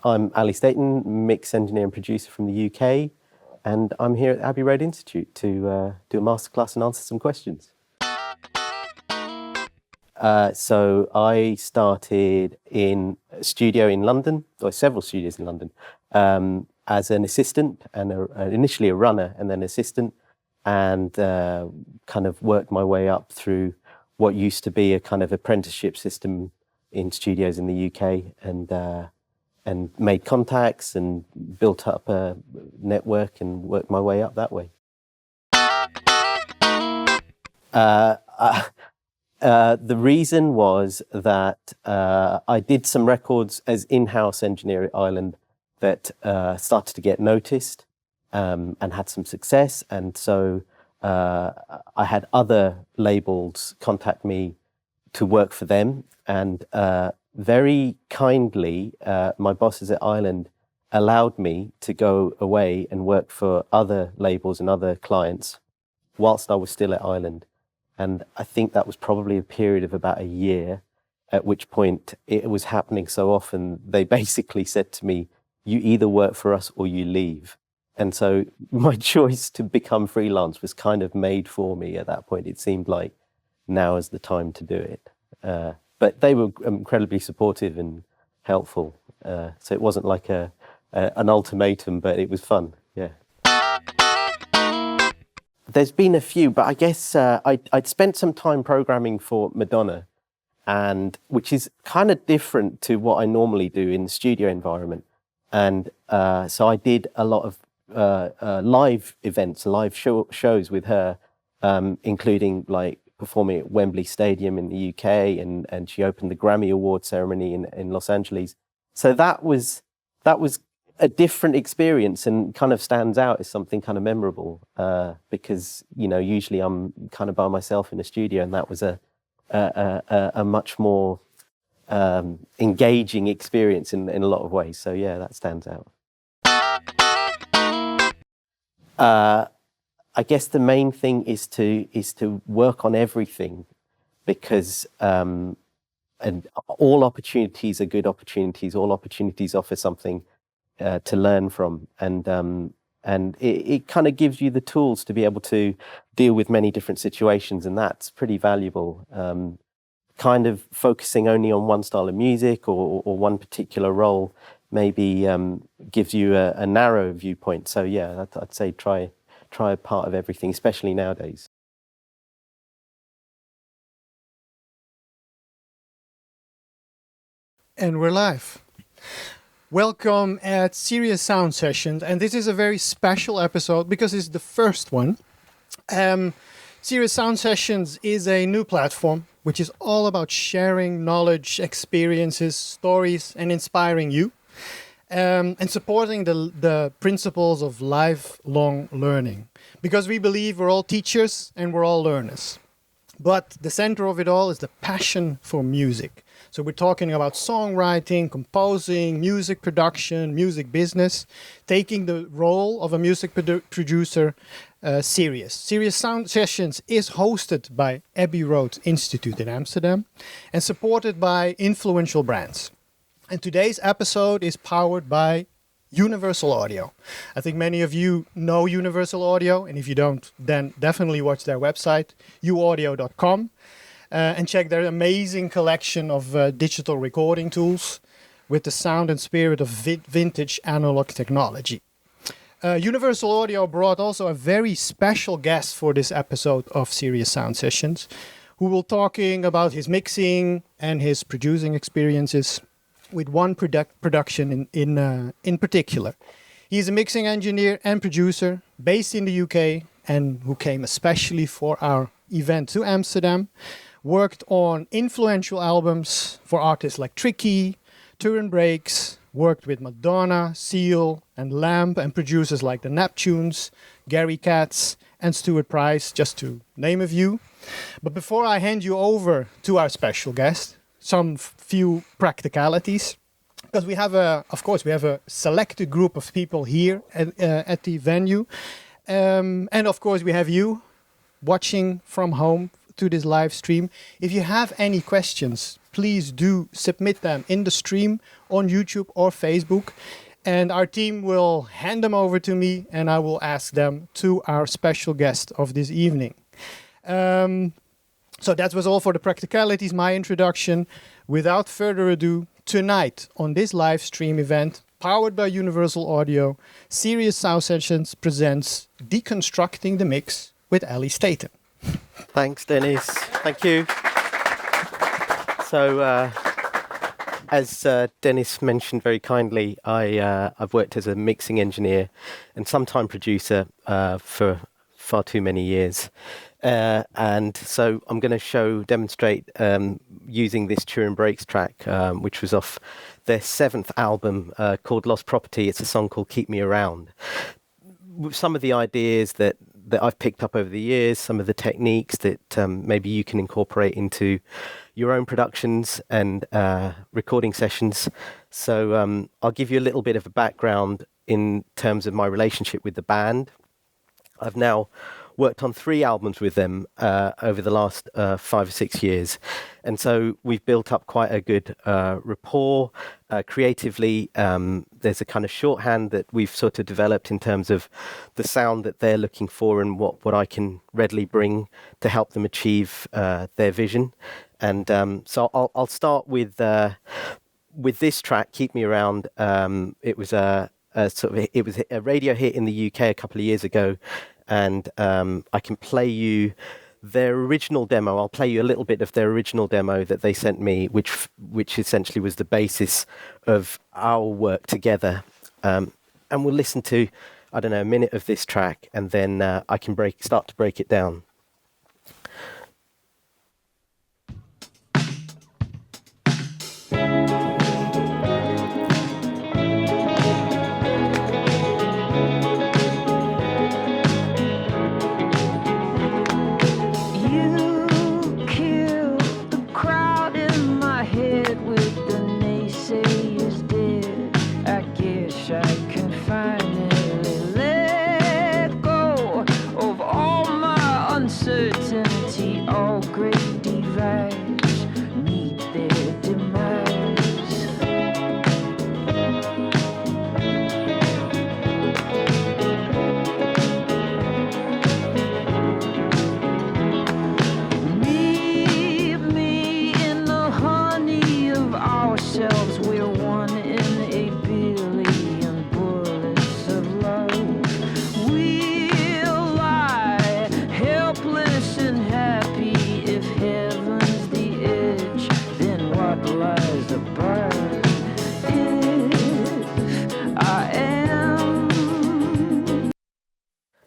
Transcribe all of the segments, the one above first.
I'm Ali Staton, mix engineer and producer from the UK, and I'm here at Abbey Road Institute to do a masterclass and answer some questions. So I started in a studio in London, or several studios in London, as an assistant and initially a runner and then assistant, and kind of worked my way up through what used to be a kind of apprenticeship system in studios in the UK, and made contacts and built up a network and worked my way up that way. The reason was that I did some records as in-house engineer at Island that started to get noticed and had some success. And so I had other labels contact me to work for them. And very kindly, my bosses at Island allowed me to go away and work for other labels and other clients whilst I was still at Island. And I think that was probably a period of about a year, at which point it was happening so often, they basically said to me, you either work for us or you leave. And so my choice to become freelance was kind of made for me at that point. It seemed like now is the time to do it. But they were incredibly supportive and helpful. So it wasn't like an ultimatum, but it was fun, yeah. There's been a few, but I guess I'd spent some time programming for Madonna, and which is kind of different to what I normally do in the studio environment. And so I did a lot of live events, live shows with her, including like performing at Wembley Stadium in the UK, and she opened the Grammy Award ceremony in Los Angeles. So that was a different experience and kind of stands out as something kind of memorable, because, you know, usually I'm kind of by myself in a studio, and that was a much more engaging experience in a lot of ways. So yeah, that stands out. I guess the main thing is to work on everything, because and all opportunities are good opportunities. All opportunities offer something to learn from, and it kind of gives you the tools to be able to deal with many different situations, and that's pretty valuable. Kind of focusing only on one style of music or one particular role maybe gives you a narrow viewpoint. So yeah, I'd say try a part of everything, especially nowadays. And we're live. Welcome at Serious Sound Sessions, and this is a very special episode because it's the first one. Serious Sound Sessions is a new platform which is all about sharing knowledge, experiences, stories, and inspiring you, and supporting the principles of lifelong learning. Because we believe we're all teachers and we're all learners. But the center of it all is the passion for music. So we're talking about songwriting, composing, music production, music business, taking the role of a music producer serious. Serious Sound Sessions is hosted by Abbey Road Institute in Amsterdam and supported by influential brands. And today's episode is powered by Universal Audio. I think many of you know Universal Audio, and if you don't, then definitely watch their website, uaudio.com. And check their amazing collection of digital recording tools with the sound and spirit of vintage analog technology. Universal Audio brought also a very special guest for this episode of Serious Sound Sessions, who will talking about his mixing and his producing experiences with one production in particular. He's a mixing engineer and producer based in the UK, and who came especially for our event to Amsterdam. Worked on influential albums for artists like Tricky, Turin Breaks, worked with Madonna, Seal, and Lamb, and producers like the Neptunes, Gary Katz, and Stuart Price, just to name a few. But before I hand you over to our special guest, some few practicalities. Because we have a selected group of people here at the venue. And of course we have you watching from home to this live stream. If you have any questions, please do submit them in the stream on YouTube or Facebook. And our team will hand them over to me and I will ask them to our special guest of this evening. So that was all for the practicalities, my introduction. Without further ado, tonight on this live stream event, powered by Universal Audio, Serious Sound Sessions presents Deconstructing the Mix with Ali Staton. Thanks, Dennis. Thank you. So, as Dennis mentioned very kindly, I've worked as a mixing engineer and sometime producer for far too many years. And so I'm going to demonstrate using this Turin Breaks track, which was off their 7th album called Lost Property. It's a song called Keep Me Around. Some of the ideas that I've picked up over the years, some of the techniques that maybe you can incorporate into your own productions and recording sessions. So I'll give you a little bit of a background in terms of my relationship with the band. I've now worked on 3 albums with them over the last 5 or 6 years. And so we've built up quite a good rapport. Creatively, there's a kind of shorthand that we've sort of developed in terms of the sound that they're looking for and what I can readily bring to help them achieve their vision. And so I'll start with this track, Keep Me Around. It was a radio hit in the UK a couple of years ago. And I can play you their original demo. I'll play you a little bit of their original demo that they sent me, which essentially was the basis of our work together. And we'll listen to, I don't know, a minute of this track, and then I can start to break it down.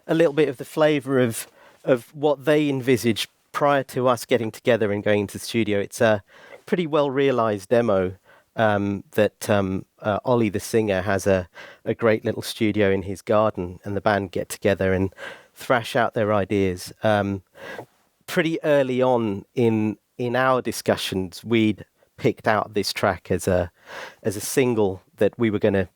A little bit of the flavour of what they envisaged prior to us getting together and going into the studio. It's a pretty well realised demo that Ollie, the singer, has a great little studio in his garden, and the band get together and thrash out their ideas. Pretty early on in our discussions, we'd picked out this track as a single that we were going to,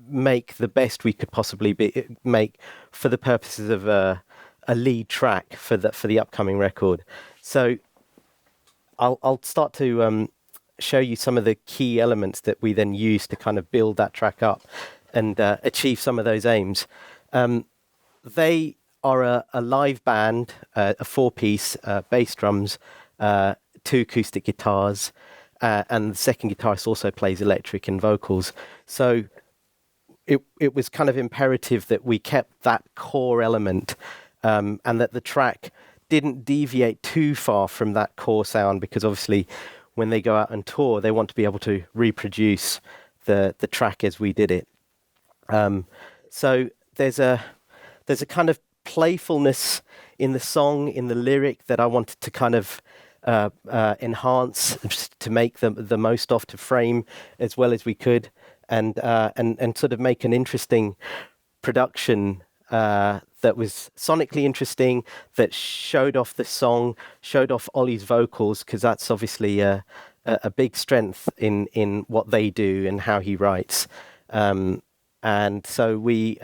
make the best we could possibly make for the purposes of a lead track for the upcoming record. So I'll start to show you some of the key elements that we then use to kind of build that track up and achieve some of those aims. They are a live band, a 4-piece, bass drums, 2 acoustic guitars, and the second guitarist also plays electric and vocals. So it was kind of imperative that we kept that core element, and that the track didn't deviate too far from that core sound, because obviously when they go out and tour, they want to be able to reproduce the track as we did it. So there's a kind of playfulness in the song, in the lyric, that I wanted to kind of enhance, to make the most of, to frame as well as we could, and sort of make an interesting production that was sonically interesting, that showed off the song, showed off Ollie's vocals, because that's obviously a big strength in what they do and how he writes. And so we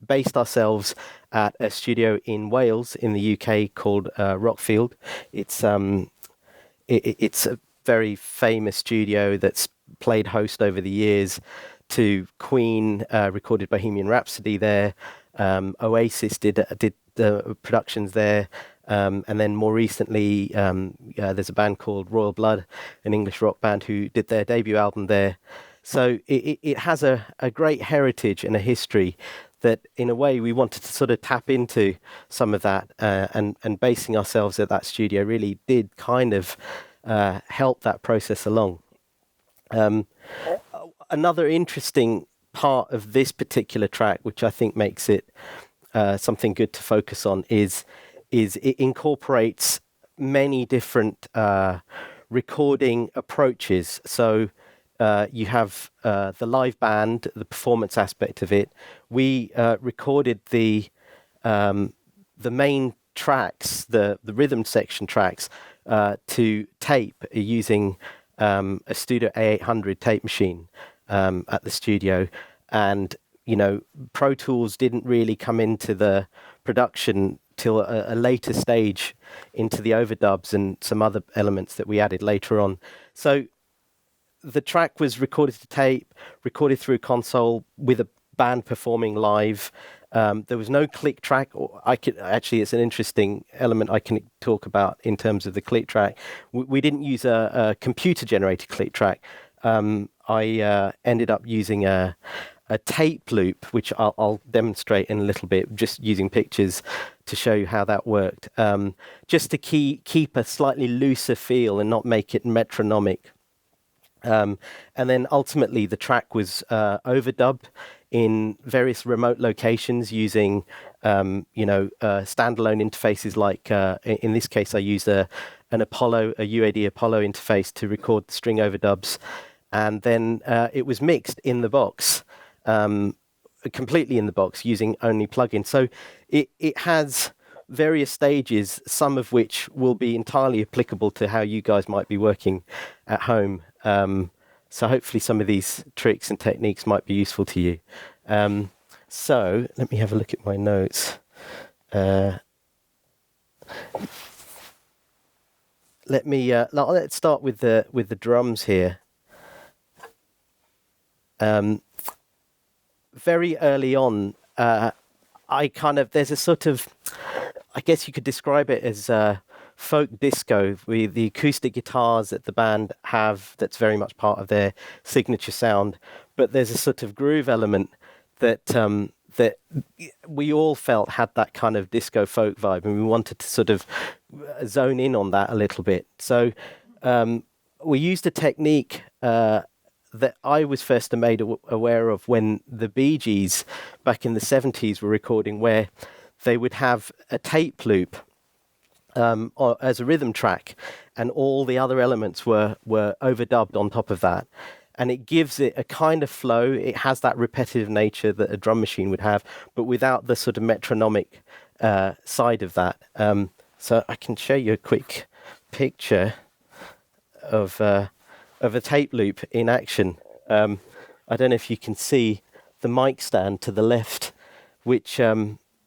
based ourselves at a studio in Wales in the UK called Rockfield. It's a very famous studio that's played host over the years to Queen, recorded Bohemian Rhapsody there. Oasis did the productions there. And then more recently, there's a band called Royal Blood, an English rock band who did their debut album there. So it has a great heritage and a history that, in a way, we wanted to sort of tap into some of that, and basing ourselves at that studio really did kind of help that process along. Another interesting part of this particular track, which I think makes it something good to focus on, is it incorporates many different recording approaches. So you have the live band, the performance aspect of it. We recorded the main tracks, the rhythm section tracks, to tape using a Studio A800 tape machine at the studio. And, Pro Tools didn't really come into the production till a later stage into the overdubs and some other elements that we added later on. So the track was recorded to tape, recorded through console with a band performing live. There was no click track. It's an interesting element I can talk about in terms of the click track. We didn't use a computer-generated click track. I ended up using a tape loop, which I'll demonstrate in a little bit, just using pictures to show you how that worked. Just to keep a slightly looser feel and not make it metronomic. And then ultimately the track was overdubbed in various remote locations using, standalone interfaces like, in this case, I used a UAD Apollo interface to record the string overdubs. And then it was mixed in the box, completely in the box using only plugins. So it has various stages, some of which will be entirely applicable to how you guys might be working at home. So hopefully some of these tricks and techniques might be useful to you. So let me have a look at my notes. Let's start with the drums here. Very early on, there's a sort of, I guess you could describe it as folk disco with the acoustic guitars that the band have. That's very much part of their signature sound. But there's a sort of groove element that we all felt had that kind of disco folk vibe, and we wanted to sort of zone in on that a little bit. So we used a technique that I was first made aware of when the Bee Gees back in the 70s were recording, where they would have a tape loop as a rhythm track, and all the other elements were overdubbed on top of that. And it gives it a kind of flow. It has that repetitive nature that a drum machine would have, but without the sort of metronomic side of that. So I can show you a quick picture of a tape loop in action. I don't know if you can see the mic stand to the left, which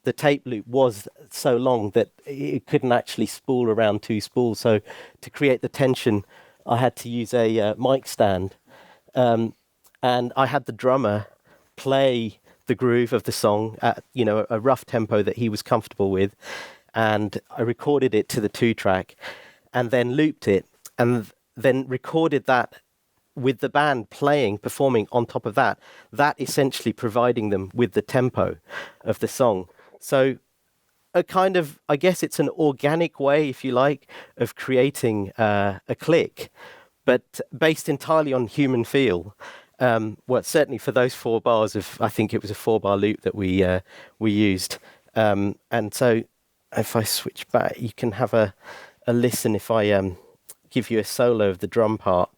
the tape loop was so long that it couldn't actually spool around two spools. So to create the tension, I had to use a mic stand. And I had the drummer play the groove of the song at, a rough tempo that he was comfortable with. And I recorded it to the 2-track and then looped it and then recorded that with the band performing on top of that essentially providing them with the tempo of the song. So a kind of, I guess it's an organic way, if you like, of creating a click, but based entirely on human feel. Well, certainly for those 4 bars of, I think it was a 4-bar loop that we used. And so if I switch back, you can have a listen if I give you a solo of the drum part.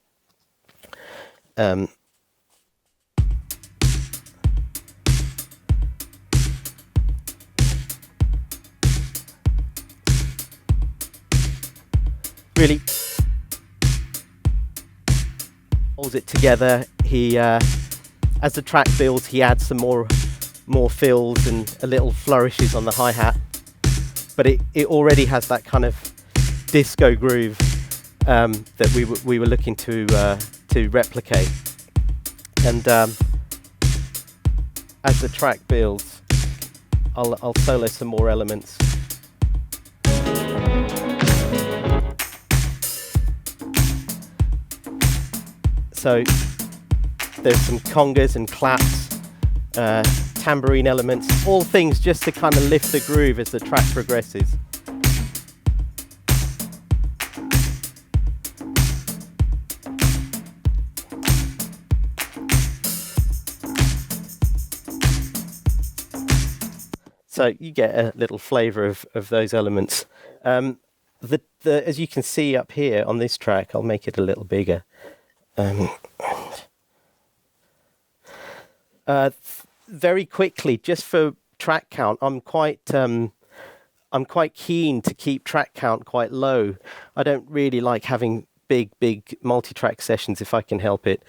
Really holds it together. He, as the track builds, he adds some more more fills and a little flourishes on the hi-hat, but it already has that kind of disco groove that we were looking to replicate. And as the track builds, I'll solo some more elements. So there's some congas and claps, tambourine elements, all things just to kind of lift the groove as the track progresses. So you get a little flavour of those elements. As you can see up here on this track, I'll make it a little bigger. Very quickly, just for track count, I'm quite keen to keep track count quite low. I don't really like having big multi-track sessions if I can help it.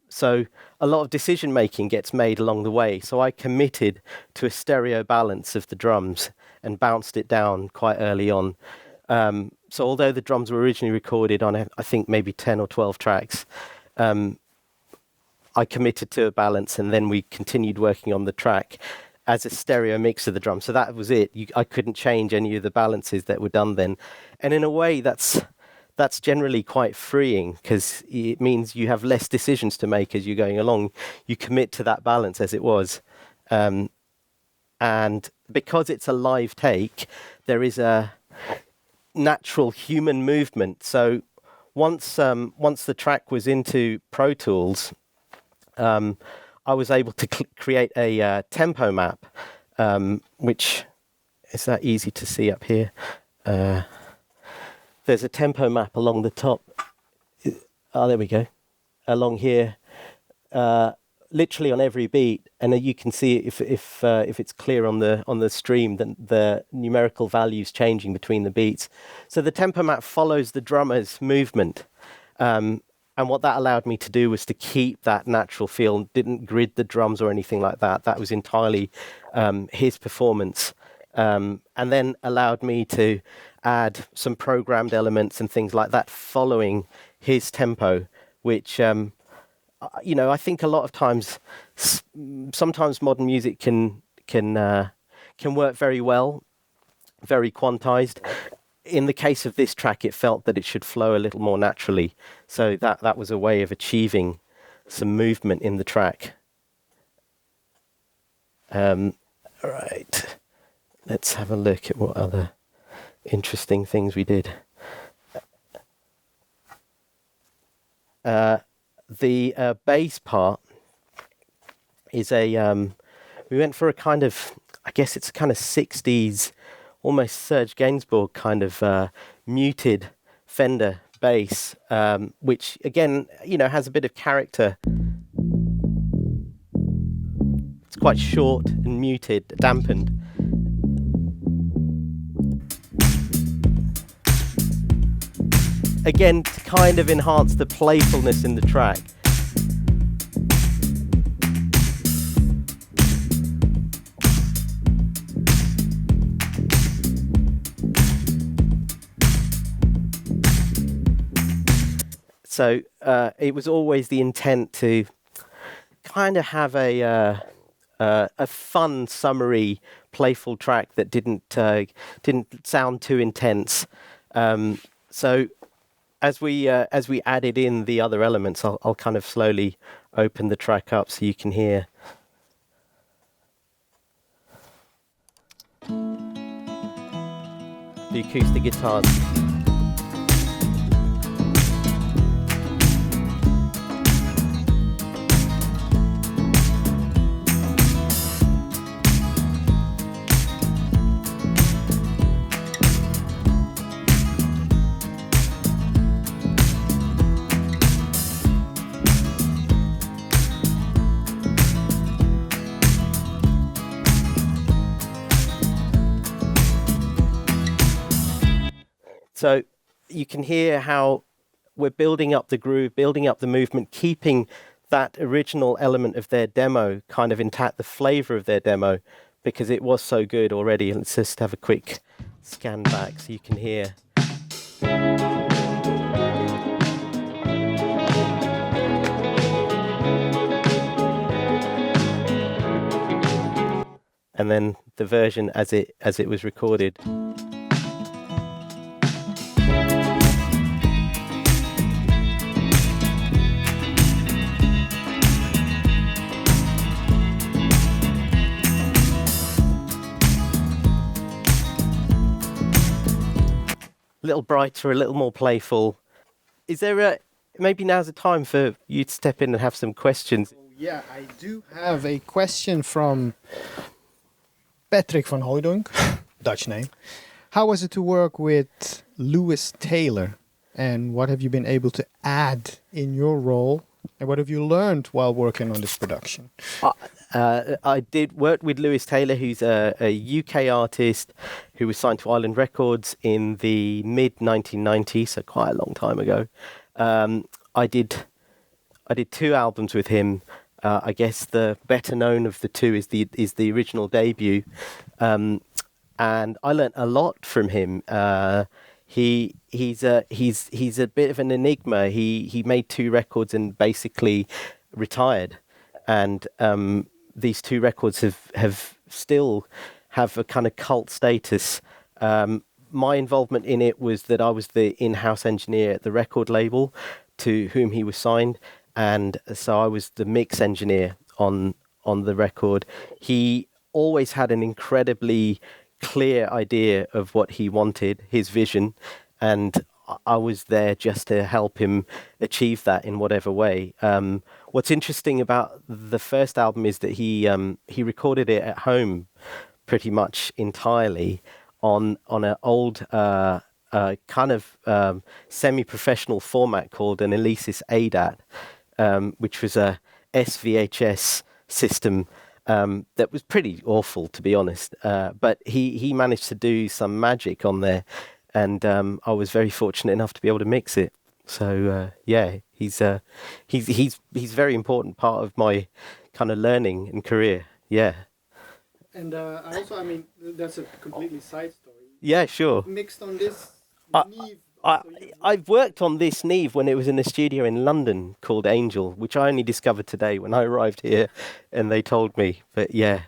So a lot of decision making gets made along the way. So I committed to a stereo balance of the drums and bounced it down quite early on. So although the drums were originally recorded on, I think maybe 10 or 12 tracks, I committed to a balance, and then we continued working on the track as a stereo mix of the drums. So that was it. I couldn't change any of the balances that were done then. And in a way, that's generally quite freeing, because it means you have less decisions to make as you're going along. You commit to that balance as it was. And because it's a live take, there is a natural human movement. So once the track was into Pro Tools, I was able to create a tempo map, which is that easy to see up here. There's a tempo map along the top. Oh, there we go. Along here, literally on every beat, and you can see if it's clear on the stream, then the numerical values changing between the beats. So the tempo map follows the drummer's movement, and what that allowed me to do was to keep that natural feel. Didn't grid the drums or anything like that. That was entirely his performance, and then allowed me to add some programmed elements and things like that following his tempo, which I think a lot of times, sometimes modern music can work very well, very quantized. In the case of this track, it felt that it should flow a little more naturally. So that was a way of achieving some movement in the track. All right, let's have a look at what other interesting things we did. The bass part is we went for a kind of, I guess it's a kind of 60s, almost Serge Gainsbourg kind of muted Fender bass, which again, has a bit of character. It's quite short and muted, dampened. Again, to kind of enhance the playfulness in the track. So it was always the intent to kind of have a fun, summery, playful track that didn't sound too intense. So as we added in the other elements, I'll kind of slowly open the track up so you can hear. The acoustic guitars. So you can hear how we're building up the groove, building up the movement, keeping that original element of their demo kind of intact, the flavor of their demo, because it was so good already. Let's just have a quick scan back so you can hear. And then the version as it was recorded. A little brighter, a little more playful. Is there maybe now's the time for you to step in and have some questions? Yeah, I do have a question from Patrick van Hooydonk, Dutch name. How was it to work with Lewis Taylor? And what have you been able to add in your role? And what have you learned while working on this production? I did work with Lewis Taylor, who's a UK artist who was signed to Island Records in the mid-1990s, so quite a long time ago. I did 2 albums with him. I guess the better known of the 2 is the original debut, and I learnt a lot from him. He's a bit of an enigma. He made 2 records and basically retired, and these 2 records have still have a kind of cult status. My involvement in it was that I was the in-house engineer at the record label to whom he was signed. And so I was the mix engineer on the record. He always had an incredibly clear idea of what he wanted, his vision, and I was there just to help him achieve that in whatever way. What's interesting about the first album is that he recorded it at home pretty much entirely on an old kind of semi-professional format called an Alesis ADAT. Which was a SVHS system that was pretty awful, to be honest. But he managed to do some magic on there, and I was very fortunate enough to be able to mix it. So yeah, he's a very important part of my kind of learning and career. Yeah. And I mean, that's a completely side story. Yeah, sure. Mixed on this Neve. I've worked on this Neve when it was in a studio in London called Angel, which I only discovered today when I arrived here and they told me. But yeah,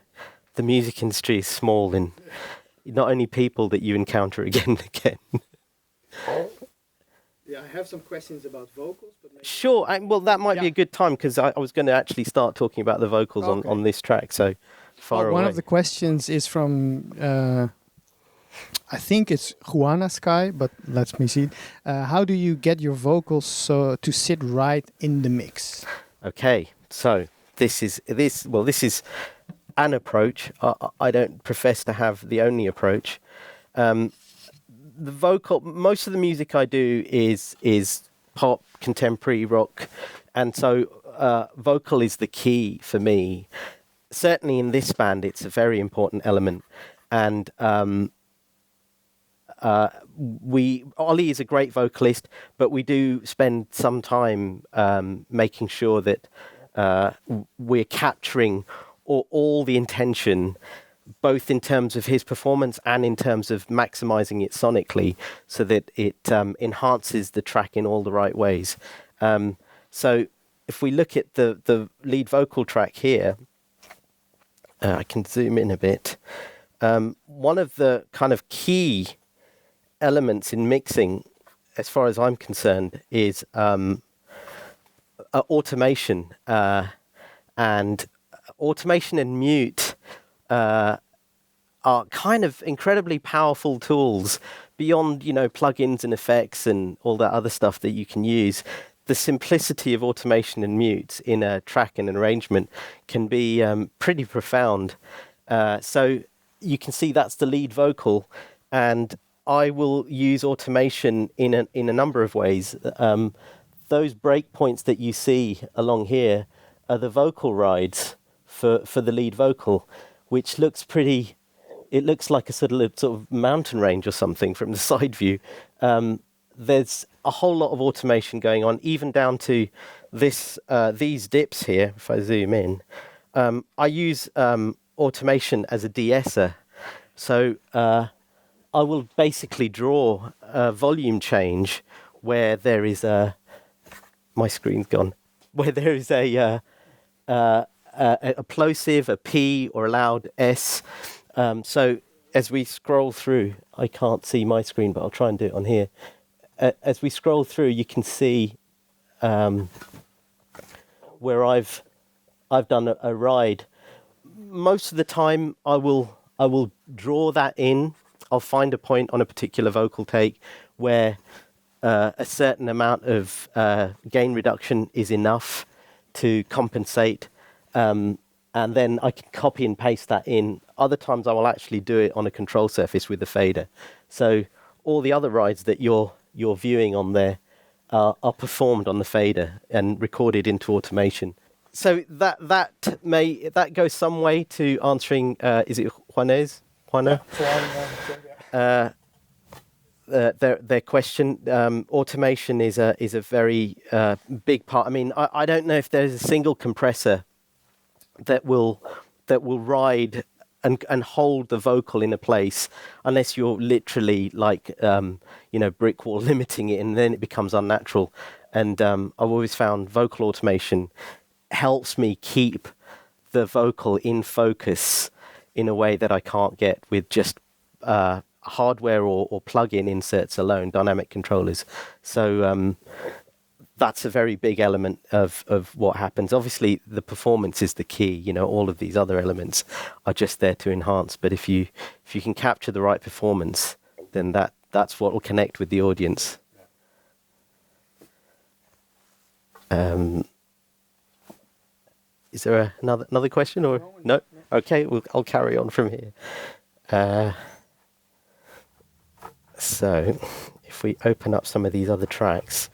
the music industry is small, and not only people that you encounter again and again. Yeah, I have some questions about vocals. But maybe... Sure, well, that might be a good time, because I was going to actually start talking about the vocals on this track, so far away. One of the questions is from... I think it's Juana Sky, but let me see. How do you get your vocals to sit right in the mix? Okay, so this is an approach. I don't profess to have the only approach. The vocal, most of the music I do is pop, contemporary rock, and so vocal is the key for me. Certainly in this band, it's a very important element, and Ollie is a great vocalist, but we do spend some time making sure that we're capturing all the intention, both in terms of his performance and in terms of maximizing it sonically, so that it enhances the track in all the right ways. So if we look at the lead vocal track here, I can zoom in a bit. One of the kind of key elements in mixing, as far as I'm concerned, is automation, and automation and mute are kind of incredibly powerful tools beyond, plugins and effects and all that other stuff that you can use. The simplicity of automation and mute in a track and an arrangement can be pretty profound. So you can see that's the lead vocal, and I will use automation in a number of ways. Those breakpoints that you see along here are the vocal rides for the lead vocal, which looks pretty. It looks like a sort of mountain range or something from the side view. There's a whole lot of automation going on, even down to these dips here, if I zoom in, I use automation as a de-esser. So I will basically draw a volume change where there is my screen's gone, where there is a plosive, a P, or a loud S. So as we scroll through, I can't see my screen, but I'll try and do it on here. As we scroll through, you can see where I've done a ride. Most of the time, I will draw that in. I'll find a point on a particular vocal take where a certain amount of gain reduction is enough to compensate, and then I can copy and paste that in. Other times, I will actually do it on a control surface with the fader. So all the other rides that you're viewing on there are performed on the fader and recorded into automation. So that goes some way to answering. Is it Juanes? Juana? Their question. Automation is a very big part. I mean, I don't know if there's a single compressor that will ride and hold the vocal in a place unless you're literally like brick wall limiting it, and then it becomes unnatural. And I've always found vocal automation helps me keep the vocal in focus in a way that I can't get with just hardware or plug-in inserts alone, dynamic controllers. So that's a very big element of what happens. Obviously, the performance is the key. All of these other elements are just there to enhance. But if you can capture the right performance, then that's what will connect with the audience. Is there another question or no? Okay, I'll carry on from here. So, if we open up some of these other tracks.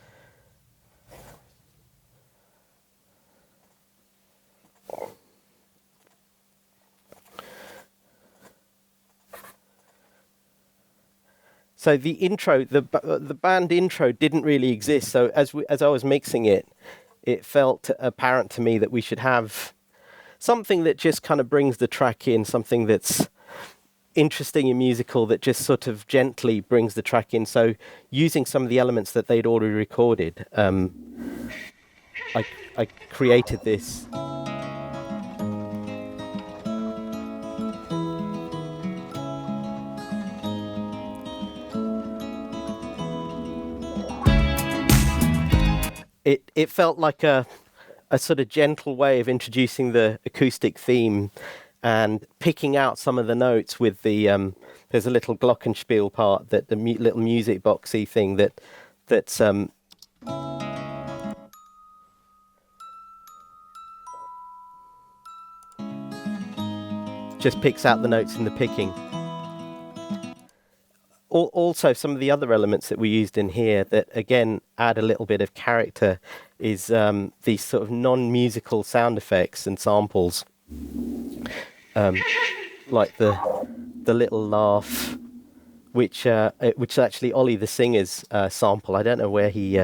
So the intro, the band intro didn't really exist. So as I was mixing it, it felt apparent to me that we should have something that just kind of brings the track in, something that's interesting and musical that just sort of gently brings the track in. So using some of the elements that they'd already recorded, I created this. It felt like a sort of gentle way of introducing the acoustic theme and picking out some of the notes with the there's a little glockenspiel part, that the little music boxy thing that's just picks out the notes in the picking. Also, some of the other elements that we used in here that, again, add a little bit of character is these sort of non-musical sound effects and samples, like the little laugh, which is actually Ollie the Singer's sample. I don't know where he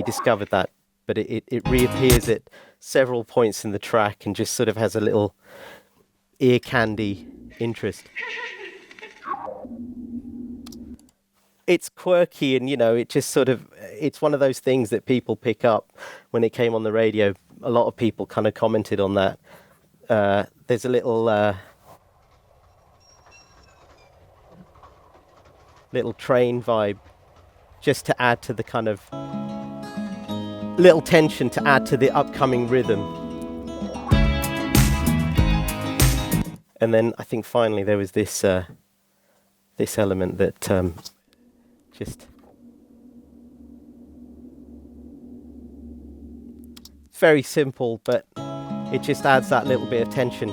discovered that, but it reappears at several points in the track and just sort of has a little ear candy interest. It's quirky, and it just sort of, it's one of those things that people pick up when it came on the radio. A lot of people kind of commented on that. There's a little train vibe just to add to the kind of little tension, to add to the upcoming rhythm. And then I think finally there was this element that just very simple, but it just adds that little bit of tension.